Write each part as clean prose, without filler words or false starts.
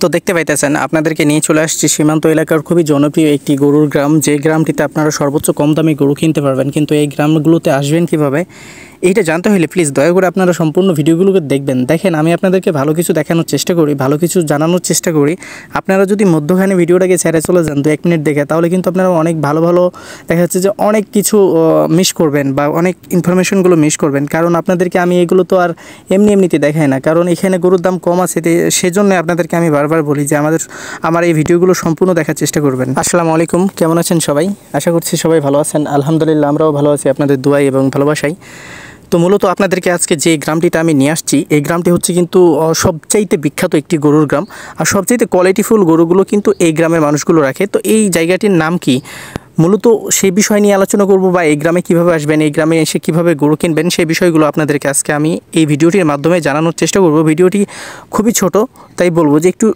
তো দেখতে পাইতেছেন আপনাদেরকে নিয়ে চলে আসছি সীমান্ত এলাকার খুবই জনপ্রিয় একটি গরুর গ্রাম, যে গ্রামটিতে আপনারা সর্বোচ্চ কম দামে গরু কিনতে পারবেন। কিন্তু এই গ্রামগুলোতে আসবেন কিভাবে এইটা জানতে হলে প্লিজ দয়া করে আপনারা সম্পূর্ণ ভিডিওগুলোকে দেখবেন। দেখেন, আমি আপনাদেরকে ভালো কিছু দেখানোর চেষ্টা করি, ভালো কিছু জানানোর চেষ্টা করি। আপনারা যদি মধ্যখানে ভিডিওটাকে ছেড়ে চলে যান 2-1 মিনিট দেখে, তাহলে কিন্তু আপনারা অনেক ভালো ভালো দেখা যাচ্ছে যে অনেক কিছু মিস করবেন বা অনেক ইনফরমেশনগুলো মিস করবেন। কারণ আপনাদেরকে আমি এগুলো তো আর এমনিতে দেখাই না, কারণ এখানে গরুর দাম কম আছে, সেজন্য আপনাদেরকে আমি বারবার বলি যে আমার এই ভিডিওগুলো সম্পূর্ণ দেখার চেষ্টা করবেন। আসসালামু আলাইকুম, কেমন আছেন সবাই? আশা করছি সবাই ভালো আছেন। আলহামদুলিল্লাহ, আমরাও ভালো আছি আপনাদের দোয়াই এবং ভালোবাসায়। তো মূলত আপনাদেরকে আজকে যে গ্রামটিতে আমি নিয়ে আসছি, এই গ্রামটি হচ্ছে কিন্তু সবচাইতে বিখ্যাত একটি গরুর গ্রাম, আর সবচাইতে কোয়ালিটিফুল গরুগুলো কিন্তু এই গ্রামের মানুষগুলো রাখে। তো এই জায়গাটির নাম কি, মূলত সেই বিষয় নিয়ে আলোচনা করব, বা এই গ্রামে কীভাবে আসবেন, এই গ্রামে এসে কীভাবে গরু কিনবেন, সেই বিষয়গুলো আপনাদেরকে আজকে আমি এই ভিডিওটির মাধ্যমে জানানোর চেষ্টা করব। ভিডিওটি খুবই ছোট, তাই বলবো যে একটু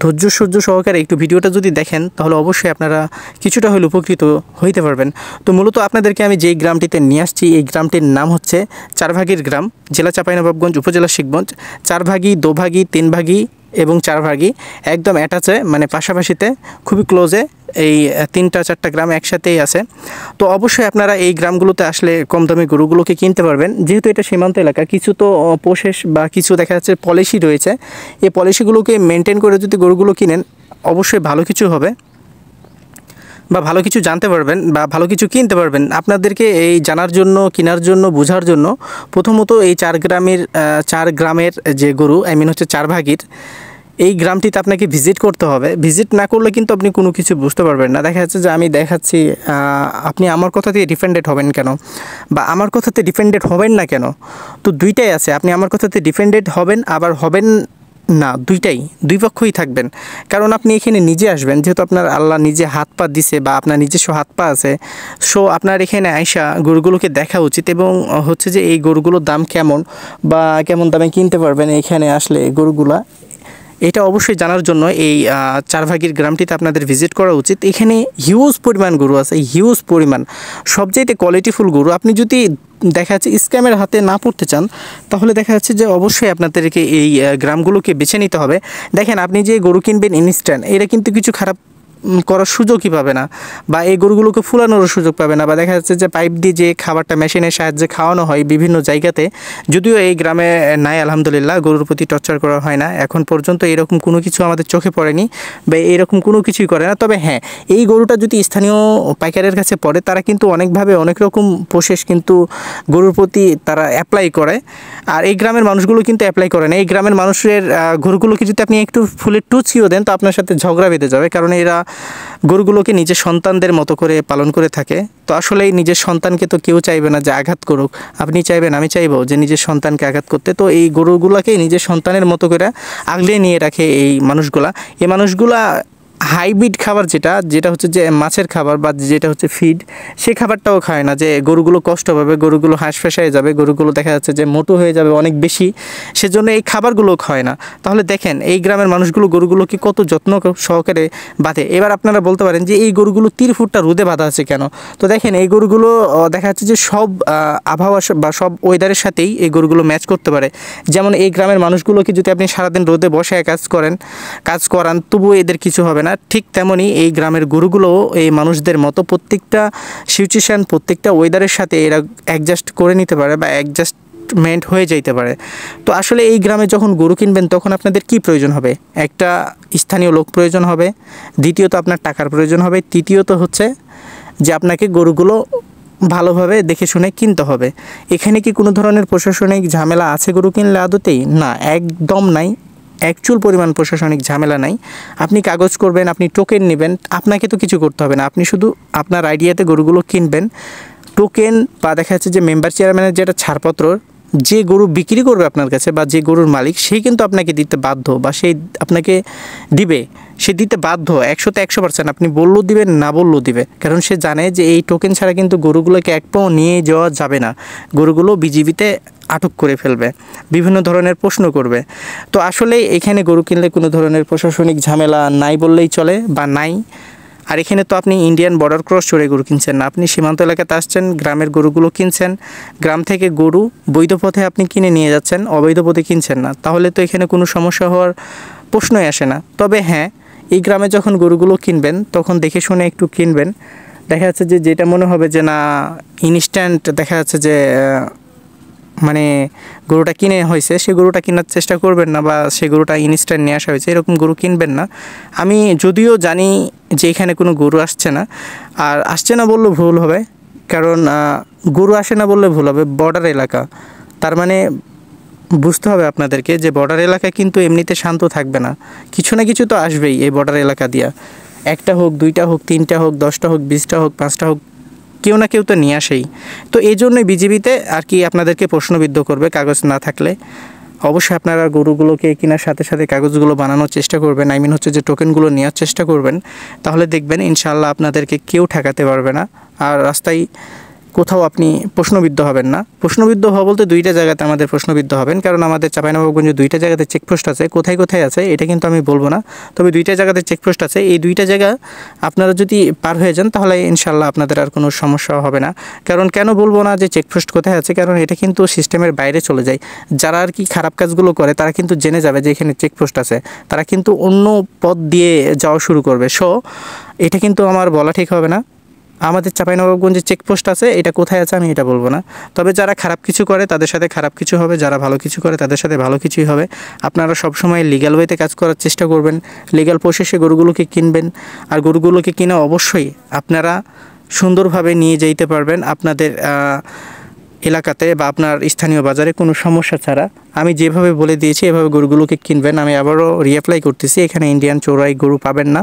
ধৈর্য সহকারে একটু ভিডিওটা যদি দেখেন, তাহলে অবশ্যই আপনারা কিছুটা হলে উপকৃত হইতে পারবেন। তো মূলত আপনাদেরকে আমি যেই গ্রামটিতে নিয়ে আসছি, এই গ্রামটির নাম হচ্ছে চারভাগীর গ্রাম, জেলা চাঁপাইনবাবগঞ্জ, উপজেলা শিবগঞ্জ। চারভাগী, দোভাগী, তিনভাগী এবং চারভাগী একদম অ্যাটাচে, মানে পাশাপাশিতে, খুবই ক্লোজে এই 3-4টা গ্রাম একসাথেই আছে। তো অবশ্যই আপনারা এই গ্রামগুলোতে আসলে কম দামে গরুগুলোকে কিনতে পারবেন। যেহেতু এটা সীমান্ত এলাকা, কিছু তো প্রসেস বা কিছু দেখা যাচ্ছে পলিসি রয়েছে, এই পলিসিগুলোকে মেনটেন করে যদি গরুগুলো কিনেন, অবশ্যই ভালো কিছু হবে বা ভালো কিছু জানতে পারবেন বা ভালো কিছু কিনতে পারবেন। আপনাদেরকে এই জানার জন্য, কেনার জন্য, বোঝার জন্য প্রথমত এই চার গ্রামের যে গরু, হচ্ছে চারভাগীর এই গ্রামটিতে আপনাকে ভিজিট করতে হবে। ভিজিট না করলে কিন্তু আপনি কোনো কিছু বুঝতে পারবেন না। দেখা যাচ্ছে যে আমি দেখাচ্ছি, আপনি আমার কথাতে ডিফেন্ডেড হবেন কেন, বা আমার কথাতে ডিফেন্ডেড হবেন না কেন? তো দুইটাই আছে, আপনি আমার কথাতে ডিফেন্ডেড হবেন, আবার হবেন না, দুই পক্ষই থাকবেন। কারণ আপনি এখানে নিজে আসবেন, যেহেতু আপনার আল্লাহ নিজে হাত পা দিছে বা আপনার নিজস্ব হাত পা আছে, সো আপনার এখানে আইসা গরুগুলোকে দেখা উচিত। এবং হচ্ছে যে এই গরুগুলোর দাম কেমন বা কেমন দামে কিনতে পারবেন এখানে আসলে গরুগুলা, এটা অবশ্যই জানার জন্য এই চারভাগীর গ্রামটিতে আপনাদের ভিজিট করা উচিত। এখানে হিউজ পরিমাণ গরু আছে, হিউজ পরিমাণ, সবচাইতে কোয়ালিটিফুল গরু। আপনি যদি দেখা যাচ্ছে স্ক্যামের হাতে না পড়তে চান, তাহলে দেখা যাচ্ছে যে অবশ্যই আপনাদেরকে এই গ্রামগুলোকে বেছে নিতে হবে। দেখেন, আপনি যে গরু কিনবেন ইনস্ট্যান্ট, এটা কিন্তু কিছু খারাপ করার সুযোগই পাবে না, বা এই গরুগুলোকে ফুলানোরও সুযোগ পাবে না, বা দেখা যাচ্ছে যে পাইপ দিয়ে যে খাবারটা মেশিনের সাহায্যে খাওয়ানো হয় বিভিন্ন জায়গাতে, যদিও এই গ্রামে নাই আলহামদুলিল্লাহ, গরুর প্রতি টর্চার করা হয় না এখন পর্যন্ত, এরকম কোনো কিছু আমাদের চোখে পড়েনি বা এরকম কোনো কিছুই করে না। তবে হ্যাঁ, এই গরুটা যদি স্থানীয় পাইকারের কাছে পড়ে, তারা কিন্তু অনেকভাবে অনেক রকম প্রসেস কিন্তু গরুর প্রতি তারা অ্যাপ্লাই করে, আর এই গ্রামের মানুষগুলো কিন্তু অ্যাপ্লাই করে না। এই গ্রামের মানুষের গরুগুলোকে যদি আপনি একটু ফুলের টুচিও দেন, তো আপনার সাথে ঝগড়া বেঁধে যাবে, কারণ এরা গরুগুলোকে নিজের সন্তানদের মতো করে পালন করে থাকে। তো আসলেই নিজের সন্তানকে তো কেউ চাইবে না যে আঘাত করুক, আপনি চাইবেন, আমি চাইবো যে নিজের সন্তানকে আঘাত করতে। তো এই গরুগুলোকে নিজের সন্তানের মতো করে আগলে নিয়ে রাখে এই মানুষগুলা হাইব্রিড খাবার, যেটা হচ্ছে যে মাছের খাবার বা যেটা হচ্ছে ফিড, সেই খাবারটাও খায় না, যে গরুগুলো কষ্ট পাবে, গরুগুলো হাঁসফাঁসায় যাবে, গরুগুলো দেখা যাচ্ছে যে মোটো হয়ে যাবে অনেক বেশি, সেজন্য এই খাবারগুলো খায় না। তাহলে দেখেন এই গ্রামের মানুষগুলো গরুগুলোকে কত যত্ন সহকারে বাঁধে। এবার আপনারা বলতে পারেন যে এই গরুগুলো 3 ফুটটা রোদে বাঁধা আছে কেন? তো দেখেন, এই গরুগুলো দেখা যাচ্ছে যে সব আবহাওয়া বা সব ওয়েদারের সাথেই এই গরুগুলো ম্যাচ করতে পারে। যেমন এই গ্রামের মানুষগুলোকে যদি আপনি সারাদিন রোদে বসে কাজ করান, তবুও এদের কিছু হবে না। ঠিক তেমনই এই গ্রামের গরুগুলোও এই মানুষদের মতো প্রত্যেকটা সিচুয়েশান, প্রত্যেকটা ওয়েদারের সাথে এরা অ্যাডজাস্ট করে নিতে পারে বা অ্যাডজাস্টমেন্ট হয়ে যাইতে পারে। তো আসলে এই গ্রামে যখন গরু কিনবেন, তখন আপনাদের কি প্রয়োজন হবে? একটা স্থানীয় লোক প্রয়োজন হবে, দ্বিতীয়ত আপনার টাকার প্রয়োজন হবে, তৃতীয়ত হচ্ছে যে আপনাকে গরুগুলো ভালোভাবে দেখে শুনে কিনতে হবে। এখানে কি কোনো ধরনের প্রশাসনিক ঝামেলা আছে গরু কিনলে? আদতেই না, একদম নাই, অ্যাকচুয়াল পরিমাণ প্রশাসনিক ঝামেলা নাই। আপনি কাগজ করবেন, আপনি টোকেন নেবেন, আপনাকে তো কিছু করতে হবে না, আপনি শুধু আপনার আইডিয়াতে গরুগুলো কিনবেন। টোকেন বা দেখা যাচ্ছে যে মেম্বার চেয়ারম্যানের যেটা ছাড়পত্র, যে গরু বিক্রি করবে আপনার কাছে বা যে গরুর মালিক, সেই কিন্তু আপনাকে দিতে বাধ্য, বা সেই আপনাকে দিবে, সে দিতে বাধ্য 100তে 100%। আপনি বললেও দিবেন, না বললেও দিবে, কারণ সে জানে যে এই টোকেন ছাড়া কিন্তু গরুগুলোকে এক পাও নিয়ে যাওয়া যাবে না, গরুগুলো বিজিবিতে আটক করে ফেলবে, বিভিন্ন ধরনের প্রশ্ন করবে। তো আসলে এখানে গরু কিনলে কোনো ধরনের প্রশাসনিক ঝামেলা নাই বললেই চলে, বা নাই। আর এখানে তো আপনি ইন্ডিয়ান বর্ডার ক্রস করে গরু কিনছেন না, আপনি সীমান্ত এলাকাতে আসছেন, গ্রামের গরুগুলো কিনছেন, গ্রাম থেকে গরু বৈধ পথে আপনি কিনে নিয়ে যাচ্ছেন, অবৈধ পথে কিনছেন না। তাহলে তো এখানে কোনো সমস্যা হওয়ার প্রশ্নই আসে না। তবে হ্যাঁ, এই গ্রামে যখন গরুগুলো কিনবেন তখন দেখে শুনে একটু কিনবেন। দেখা যাচ্ছে যে যেটা মনে হবে যে না ইনস্ট্যান্ট, দেখা যাচ্ছে যে মানে গরুটা কিনে হয়েছে, সেই গরুটা কেনার চেষ্টা করবেন না, বা সেই গরুটা ইনস্ট্যান্ট নিয়ে আসা হয়েছে এরকম গরু কিনবেন না। আমি যদিও জানি যে এখানে কোনো গরু আসছে না, আর আসছে না বললেও ভুল হবে, কারণ গরু আসে না বললে ভুল হবে, বর্ডার এলাকা। তার মানে বুঝতে হবে আপনাদেরকে যে বর্ডার এলাকা কিন্তু এমনিতে শান্ত থাকবে না, কিছু না কিছু তো আসবেই এই বর্ডার এলাকা দিয়া। একটা হোক, দুইটা হোক, তিনটা হোক, 10টা হোক, 20টা হোক, 5টা হোক, কেউ না কেউ তো নিয়ে আসেই। তো এই জন্যই বিজিবিতে আর কি আপনাদেরকে প্রশ্নবিদ্ধ করবে কাগজ না থাকলে। অবশ্যই আপনারা গরুগুলোকে কেনার সাথে সাথে কাগজগুলো বানানোর চেষ্টা করবেন, আই মিন হচ্ছে যে টোকেনগুলো নেওয়ার চেষ্টা করবেন। তাহলে দেখবেন ইনশাআল্লাহ আপনাদেরকে কেউ ঠেকাতে পারবে না, আর রাস্তায় কোথাও আপনি প্রশ্নবিদ্ধ হবেন না। প্রশ্নবিদ্ধ হওয়া বলতে দুইটা জায়গাতে আমাদের প্রশ্নবিদ্ধ হবেন, কারণ আমাদের চাঁপাইনবাবগঞ্জে দুইটা জায়গাতে চেকপোস্ট আছে। কোথায় কোথায় আছে এটা কিন্তু আমি বলবো না, তবে দুইটা জায়গাতে চেকপোস্ট আছে। এই দুইটা জায়গা আপনারা যদি পার হয়ে যান তাহলে ইনশাআল্লাহ আপনাদের আর কোনো সমস্যা হবে না। কারণ কেন বলবো না যে চেকপোস্ট কোথায় আছে, কারণ এটা কিন্তু সিস্টেমের বাইরে চলে যায়। যারা আর কি খারাপ কাজগুলো করে তারা কিন্তু জেনে যাবে যে এখানে চেকপোস্ট আছে, তারা কিন্তু অন্য পথ দিয়ে যাওয়া শুরু করবে। সো এটা কিন্তু আমার বলা ঠিক হবে না। আমাদের চাঁপাইনবাবগঞ্জে চেকপোস্ট আছে, এটা কোথায় আছে আমি এটা বলবো না। তবে যারা খারাপ কিছু করে তাদের সাথে খারাপ কিছু হবে, যারা ভালো কিছু করে তাদের সাথে ভালো কিছুই হবে। আপনারা সবসময় লিগ্যাল ওয়েতে কাজ করার চেষ্টা করবেন, লিগ্যাল প্রসেসে গরুগুলোকে কিনবেন। আর গরুগুলোকে কিনে অবশ্যই আপনারা সুন্দরভাবে নিয়ে যেতে পারবেন আপনাদের এলাকাতে বা আপনার স্থানীয় বাজারে কোনো সমস্যা ছাড়া। আমি যেভাবে বলে দিয়েছি এভাবে গরুগুলোকে কিনবেন। আমি আবারও রিঅ্যাপ্লাই করতেছি, এখানে ইন্ডিয়ান চোরাই গরু পাবেন না,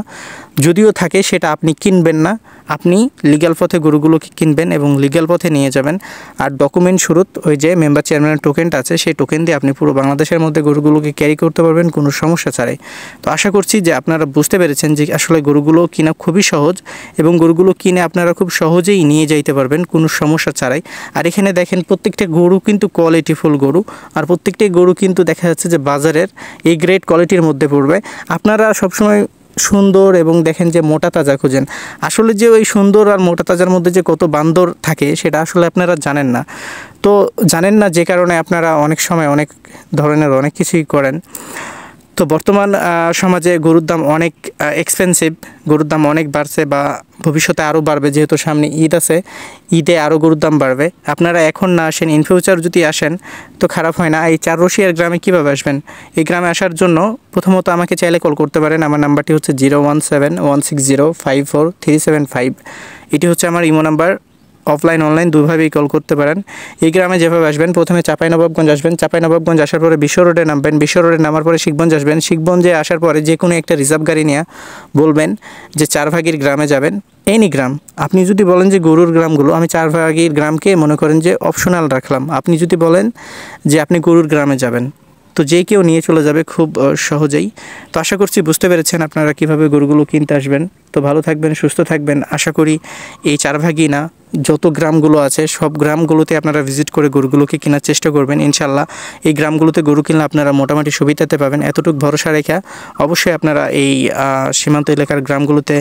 যদিও থাকে সেটা আপনি কিনবেন না। আপনি লিগ্যাল পথে গরুগুলোকে কিনবেন এবং লিগ্যাল পথে নিয়ে যাবেন। আর ডকুমেন্ট শুরুত ওই যে মেম্বার চেয়ারম্যানের টোকেনটা আছে, সেই টোকেন দিয়ে আপনি পুরো বাংলাদেশের মধ্যে গরুগুলোকে ক্যারি করতে পারবেন কোনো সমস্যা ছাড়াই। তো আশা করছি যে আপনারা বুঝতে পেরেছেন যে আসলে গরুগুলো কিনা খুবই সহজ, এবং গরুগুলো কিনে আপনারা খুব সহজেই নিয়ে যাইতে পারবেন কোনো সমস্যা ছাড়াই। আর এখানে দেখেন প্রত্যেকটা গরু কিন্তু কোয়ালিটিফুল গরু, আর প্রত্যেকটা গরু কিন্তু দেখা যাচ্ছে যে বাজারের এই গ্রেড কোয়ালিটির মধ্যে পড়বে। আপনারা সবসময় সুন্দর এবং দেখেন যে মোটা তাজা খুঁজেন, আসলে যে ওই সুন্দর আর মোটা তাজার মধ্যে যে কত বান্দর থাকে সেটা আসলে আপনারা জানেন না। তো জানেন না যে কারণে আপনারা অনেক সময় অনেক ধরনের অনেক কিছুই করেন। তো বর্তমান সমাজে গরুর দাম অনেক এক্সপেন্সিভ, গরুর দাম অনেক বাড়ছে, বা ভবিষ্যতে আরও বাড়বে, যেহেতু সামনে ঈদ আছে, ঈদে আরও গরুর দাম বাড়বে। আপনারা এখন না আসেন, ইন ফিউচার যদি আসেন তো খারাপ হয় না। এই চাররশিয়ার গ্রামে কীভাবে আসবেন? এই গ্রামে আসার জন্য প্রথমত আমাকে চাইলে কল করতে পারেন। আমার নাম্বারটি হচ্ছে 01716054375। এটি হচ্ছে আমার ইমো নাম্বার। অফলাইন অনলাইন দুভাবেই কল করতে পারেন। এই গ্রামে যেভাবে আসবেন, প্রথমে চাঁপাইনবাবগঞ্জ আসবেন, চাঁপাইনবাবগঞ্জ আসার পরে বিশ্ব রোডে নামবেন, বিশ্ব রোডে নামার পরে শিখগঞ্জ আসবেন, শিখগঞ্জে আসার পরে যে কোনো একটা রিজার্ভ গাড়ি নিয়ে বলবেন যে চারভাগীর গ্রামে যাবেন। এনি গ্রাম, আপনি যদি বলেন যে গরুর গ্রামগুলো, আমি চারভাগীর গ্রামকে মনে করেন যে অপশনাল রাখলাম। আপনি যদি বলেন যে আপনি গরুর গ্রামে যাবেন, তো যে কেউ নিয়ে চলে যাবে খুব সহজেই। তো আশা করছি বুঝতে পেরেছেন আপনারা কীভাবে গরুগুলো কিনতে আসবেন। তো ভালো থাকবেন, সুস্থ থাকবেন। আশা করি এই চারভাগই না, যত গ্রামগুলো আছে সব গ্রামগুলোতে আপনারা ভিজিট করে গরুগুলোকে কেনার চেষ্টা করবেন। ইনশাল্লাহ এই গ্রামগুলোতে গরু কিনলে আপনারা মোটামুটি সুবিধাতে পাবেন। এতটুকু ভরসা রেখে অবশ্যই আপনারা এই সীমান্ত এলাকার গ্রামগুলোতে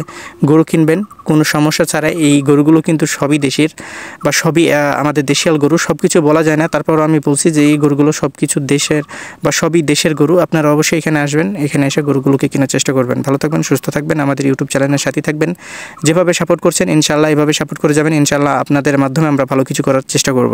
গরু কিনবেন কোনো সমস্যা ছাড়া। এই গরুগুলো কিন্তু সবই দেশের, বা সবই আমাদের দেশিয়াল গরু। সব কিছু বলা যায় না, তারপরও আমি বলছি যে এই গরুগুলো সব কিছু দেশের বা সবই দেশের গরু। আপনারা অবশ্যই এখানে আসবেন, এখানে এসে গরুগুলোকে কেনার চেষ্টা করবেন। ভালো থাকবেন, সুস্থ থাকবেন, আমাদের ইউটিউব চ্যানেলের সাথে থাকবেন। যেভাবে সাপোর্ট করছেন ইনশাল্লাহ এভাবে সাপোর্ট করে যাবেন। ইনশাল্লাহ আপনাদের মাধ্যমে আমরা ভালো কিছু করার চেষ্টা করব।